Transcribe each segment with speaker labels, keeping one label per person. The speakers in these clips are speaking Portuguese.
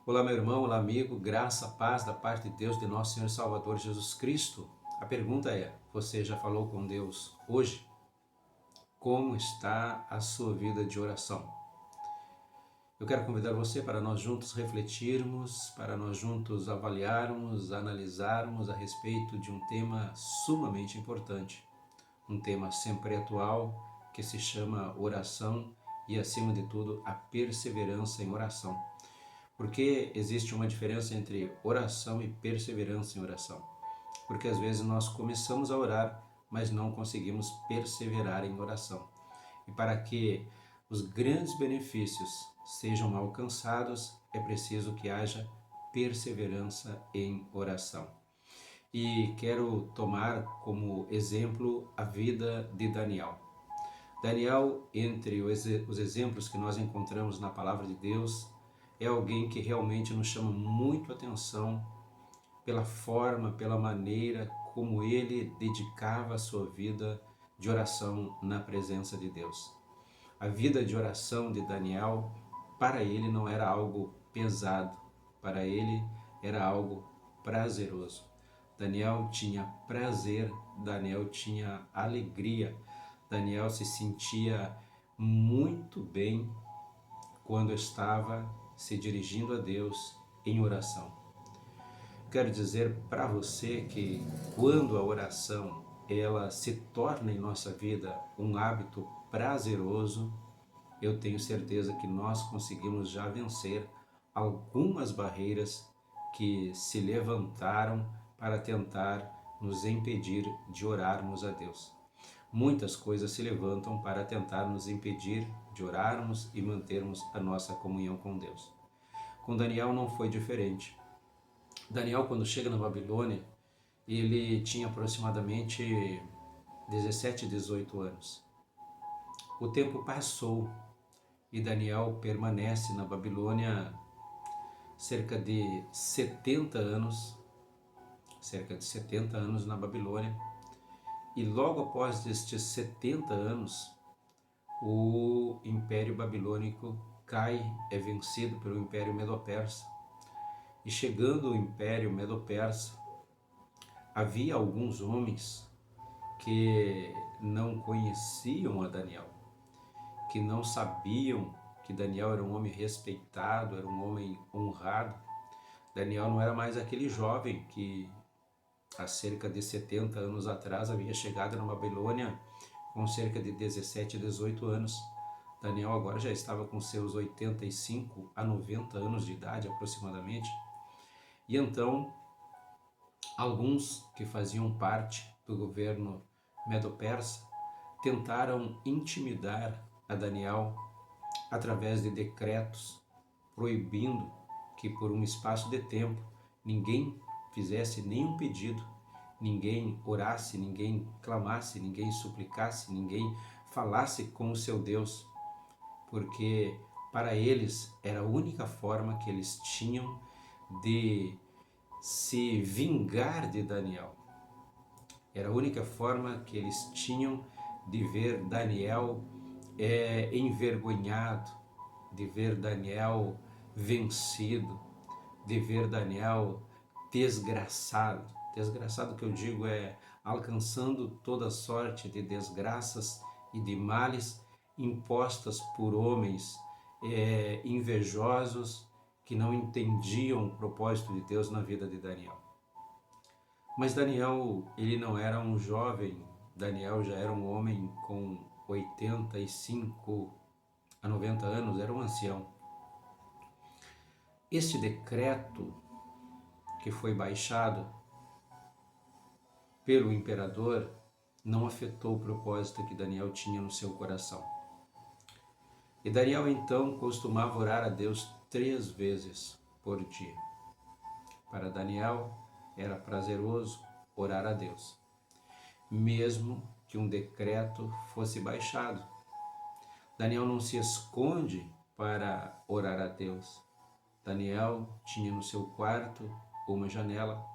Speaker 1: Olá, meu irmão, olá, amigo, graça, paz da parte de Deus, de nosso Senhor e Salvador Jesus Cristo. A pergunta é: você já falou com Deus hoje? Como está a sua vida de oração? Eu quero convidar você para nós juntos refletirmos, para nós juntos avaliarmos, analisarmos a respeito de um tema sumamente importante, um tema sempre atual que se chama oração e, acima de tudo, a perseverança em oração. Porque existe uma diferença entre oração e perseverança em oração. Porque às vezes nós começamos a orar, mas não conseguimos perseverar em oração. E para que os grandes benefícios sejam alcançados, é preciso que haja perseverança em oração. E quero tomar como exemplo a vida de Daniel. Daniel, entre os exemplos que nós encontramos na palavra de Deus, é alguém que realmente nos chama muito a atenção pela forma, pela maneira como ele dedicava a sua vida de oração na presença de Deus. A vida de oração de Daniel, para ele não era algo pesado, para ele era algo prazeroso. Daniel tinha prazer, Daniel tinha alegria, Daniel se sentia muito bem quando estava se dirigindo a Deus em oração. Quero dizer para você que quando a oração ela se torna em nossa vida um hábito prazeroso, eu tenho certeza que nós conseguimos já vencer algumas barreiras que se levantaram para tentar nos impedir de orarmos a Deus. Muitas coisas se levantam para tentar nos impedir de orarmos e mantermos a nossa comunhão com Deus. Com Daniel não foi diferente. Daniel, quando chega na Babilônia, ele tinha aproximadamente 17, 18 anos. O tempo passou e Daniel permanece na Babilônia cerca de 70 anos, na Babilônia. E logo após estes 70 anos, o Império Babilônico cai, é vencido pelo Império Medo-Persa. E chegando o Império Medo-Persa, havia alguns homens que não conheciam a Daniel, que não sabiam que Daniel era um homem respeitado, era um homem honrado. Daniel não era mais aquele jovem que há cerca de 70 anos atrás havia chegado na Babilônia com cerca de 17, 18 anos. Daniel agora já estava com seus 85 a 90 anos de idade aproximadamente. E então, alguns que faziam parte do governo Medo-Persa tentaram intimidar a Daniel através de decretos proibindo que por um espaço de tempo ninguém fizesse nenhum pedido, ninguém orasse, ninguém clamasse, ninguém suplicasse, ninguém falasse com o seu Deus, porque para eles era a única forma que eles tinham de se vingar de Daniel. Era a única forma que eles tinham de ver Daniel envergonhado, de ver Daniel vencido, de ver Daniel desgraçado. Desgraçado que eu digo é alcançando toda sorte de desgraças e de males impostas por homens invejosos que não entendiam o propósito de Deus na vida de Daniel. Mas Daniel, ele não era um jovem, Daniel já era um homem com 85 a 90 anos, era um ancião. Este decreto que foi baixado pelo imperador não afetou o propósito que Daniel tinha no seu coração. E Daniel então costumava orar a Deus 3 vezes por dia. Para Daniel era prazeroso orar a Deus, mesmo que um decreto fosse baixado. Daniel não se esconde para orar a Deus. Daniel tinha no seu quarto uma janela,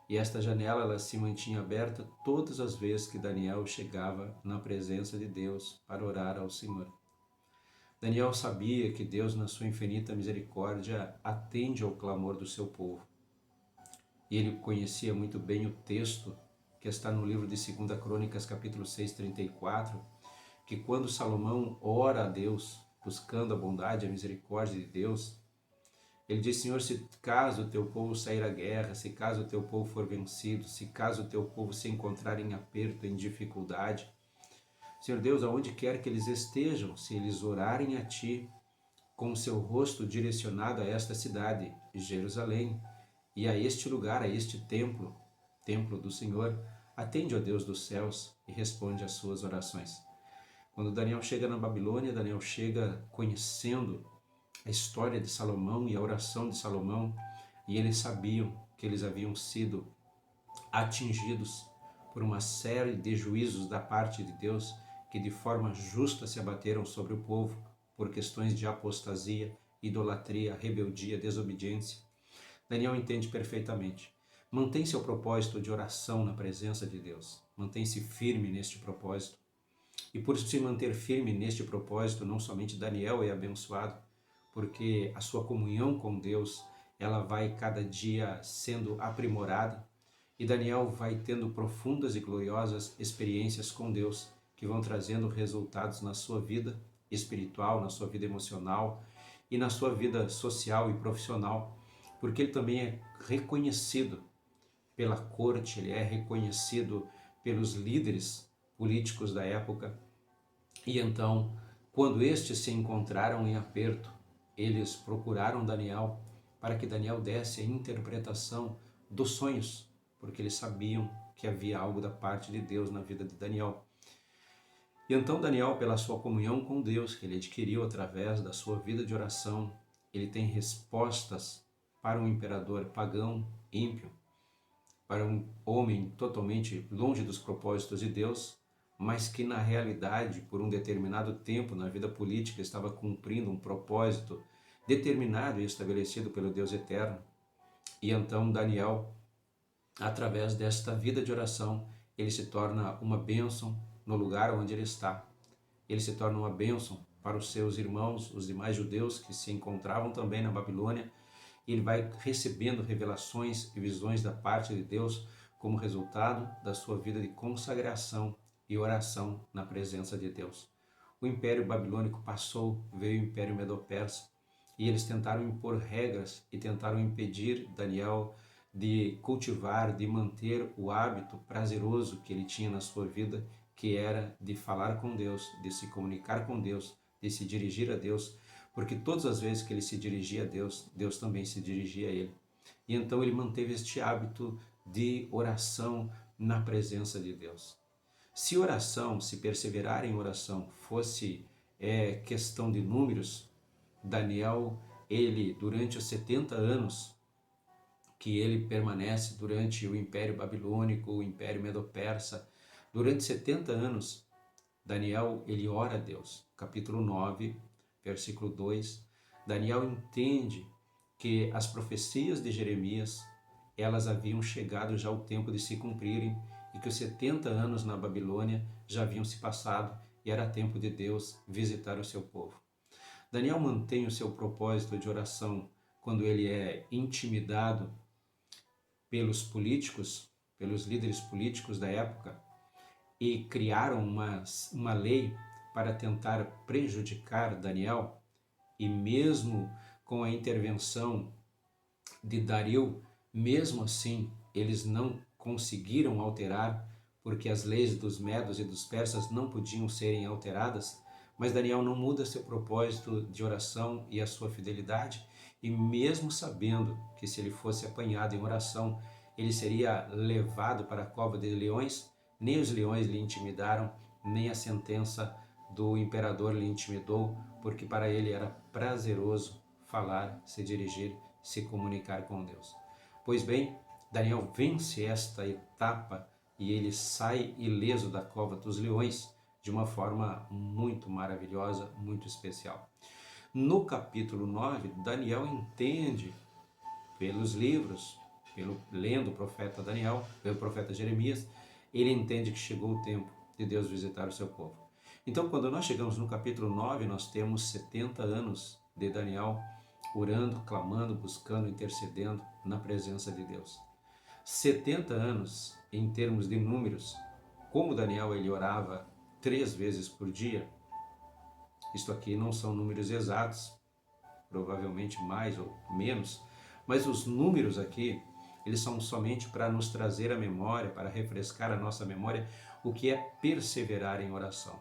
Speaker 1: e esta janela ela se mantinha aberta todas as vezes que Daniel chegava na presença de Deus para orar ao Senhor. Daniel sabia que Deus, na sua infinita misericórdia, atende ao clamor do seu povo. E ele conhecia muito bem o texto que está no livro de 2 Crônicas, capítulo 6, 34, que quando Salomão ora a Deus, buscando a bondade e a misericórdia de Deus, ele diz: Senhor, se caso o teu povo sair à guerra, se caso o teu povo for vencido, se caso o teu povo se encontrar em aperto, em dificuldade, Senhor Deus, aonde quer que eles estejam, se eles orarem a Ti, com o seu rosto direcionado a esta cidade, Jerusalém, e a este lugar, a este templo, templo do Senhor, atende, ó Deus dos céus, e responde às suas orações. Quando Daniel chega na Babilônia, Daniel chega conhecendo a história de Salomão e a oração de Salomão, e eles sabiam que eles haviam sido atingidos por uma série de juízos da parte de Deus que de forma justa se abateram sobre o povo por questões de apostasia, idolatria, rebeldia, desobediência. Daniel entende perfeitamente. Mantém seu propósito de oração na presença de Deus. Mantém-se firme neste propósito. E por se manter firme neste propósito, não somente Daniel é abençoado, porque a sua comunhão com Deus, ela vai cada dia sendo aprimorada, e Daniel vai tendo profundas e gloriosas experiências com Deus, que vão trazendo resultados na sua vida espiritual, na sua vida emocional e na sua vida social e profissional, porque ele também é reconhecido pela corte, ele é reconhecido pelos líderes políticos da época. E então, quando estes se encontraram em aperto, eles procuraram Daniel para que Daniel desse a interpretação dos sonhos, porque eles sabiam que havia algo da parte de Deus na vida de Daniel. E então Daniel, pela sua comunhão com Deus, que ele adquiriu através da sua vida de oração, ele tem respostas para um imperador pagão, ímpio, para um homem totalmente longe dos propósitos de Deus, mas que na realidade, por um determinado tempo na vida política, estava cumprindo um propósito determinado e estabelecido pelo Deus eterno. E então Daniel, através desta vida de oração, ele se torna uma bênção no lugar onde ele está. Ele se torna uma bênção para os seus irmãos, os demais judeus que se encontravam também na Babilônia, e ele vai recebendo revelações e visões da parte de Deus como resultado da sua vida de consagração e oração na presença de Deus. O Império Babilônico passou, veio o Império Medo-Persa, e eles tentaram impor regras e tentaram impedir Daniel de cultivar, de manter o hábito prazeroso que ele tinha na sua vida, que era de falar com Deus, de se comunicar com Deus, de se dirigir a Deus, porque todas as vezes que ele se dirigia a Deus, Deus também se dirigia a ele. E então ele manteve este hábito de oração na presença de Deus. Se oração, se perseverar em oração fosse questão de números, Daniel, ele durante os 70 anos que ele permanece durante o Império Babilônico, o Império Medo-Persa, durante 70 anos, Daniel, ele ora a Deus. Capítulo 9, versículo 2, Daniel entende que as profecias de Jeremias, elas haviam chegado já o tempo de se cumprirem e que os 70 anos na Babilônia já haviam se passado e era tempo de Deus visitar o seu povo. Daniel mantém o seu propósito de oração quando ele é intimidado pelos políticos, pelos líderes políticos da época, e criaram uma lei para tentar prejudicar Daniel, e mesmo com a intervenção de Dario, mesmo assim eles não conseguiram alterar, porque as leis dos medos e dos persas não podiam serem alteradas, mas Daniel não muda seu propósito de oração e a sua fidelidade, e mesmo sabendo que se ele fosse apanhado em oração, ele seria levado para a cova de leões, nem os leões lhe intimidaram, nem a sentença do imperador lhe intimidou, porque para ele era prazeroso falar, se dirigir, se comunicar com Deus. Pois bem, Daniel vence esta etapa e ele sai ileso da cova dos leões de uma forma muito maravilhosa, muito especial. No capítulo 9, Daniel entende pelos livros, lendo o profeta Daniel, pelo profeta Jeremias, ele entende que chegou o tempo de Deus visitar o seu povo. Então, quando nós chegamos no capítulo 9, nós temos 70 anos de Daniel orando, clamando, buscando, intercedendo na presença de Deus. 70 anos em termos de números, como Daniel ele orava 3 vezes por dia, isto aqui não são números exatos, provavelmente mais ou menos, mas os números aqui, eles são somente para nos trazer a memória, para refrescar a nossa memória, o que é perseverar em oração.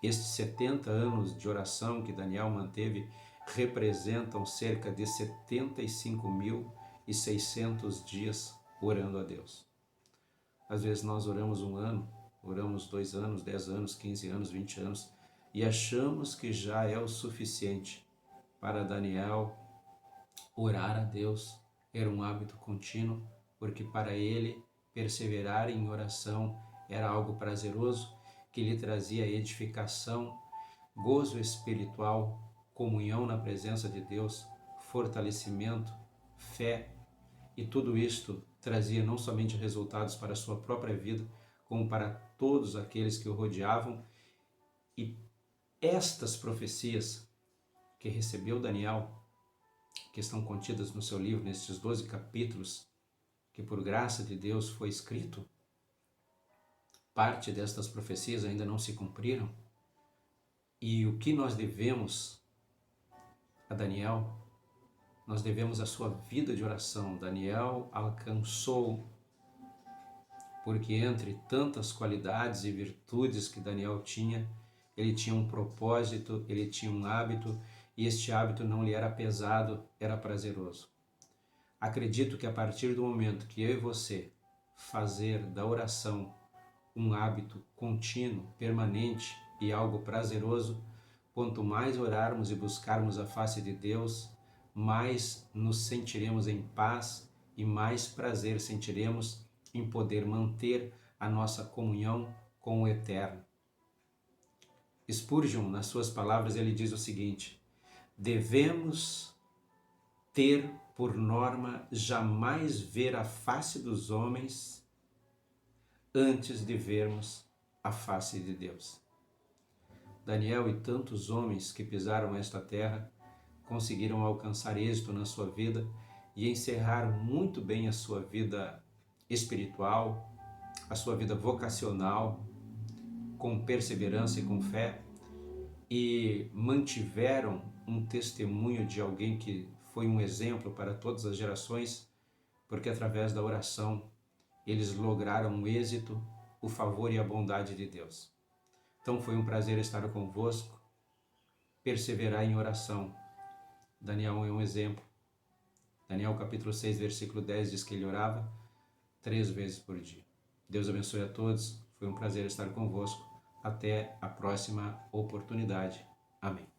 Speaker 1: Estes 70 anos de oração que Daniel manteve representam cerca de 75.600 dias orando a Deus. Às vezes nós oramos 1 ano, oramos 2 anos, 10 anos, 15 anos, 20 anos e achamos que já é o suficiente. Para Daniel, orar a Deus era um hábito contínuo, porque para ele perseverar em oração era algo prazeroso que lhe trazia edificação, gozo espiritual, comunhão na presença de Deus, fortalecimento, fé, e tudo isto trazia não somente resultados para a sua própria vida, como para todos aqueles que o rodeavam. E estas profecias que recebeu Daniel, que estão contidas no seu livro, nestes 12 capítulos, que por graça de Deus foi escrito, parte destas profecias ainda não se cumpriram. E o que nós devemos a Daniel? Nós devemos a sua vida de oração. Daniel alcançou, porque entre tantas qualidades e virtudes que Daniel tinha, ele tinha um propósito, ele tinha um hábito, e este hábito não lhe era pesado, era prazeroso. Acredito que a partir do momento que eu e você fazer da oração um hábito contínuo, permanente e algo prazeroso, quanto mais orarmos e buscarmos a face de Deus, mais nos sentiremos em paz e mais prazer sentiremos em poder manter a nossa comunhão com o Eterno. Spurgeon, nas suas palavras, ele diz o seguinte: devemos ter por norma jamais ver a face dos homens antes de vermos a face de Deus. Daniel e tantos homens que pisaram esta terra conseguiram alcançar êxito na sua vida e encerrar muito bem a sua vida espiritual, a sua vida vocacional, com perseverança e com fé, e mantiveram um testemunho de alguém que foi um exemplo para todas as gerações, porque através da oração eles lograram o êxito, o favor e a bondade de Deus. Então foi um prazer estar convosco, perseverar em oração. Daniel é um exemplo. Daniel capítulo 6, versículo 10 diz que ele orava 3 vezes por dia. Deus abençoe a todos, foi um prazer estar convosco. Até a próxima oportunidade. Amém.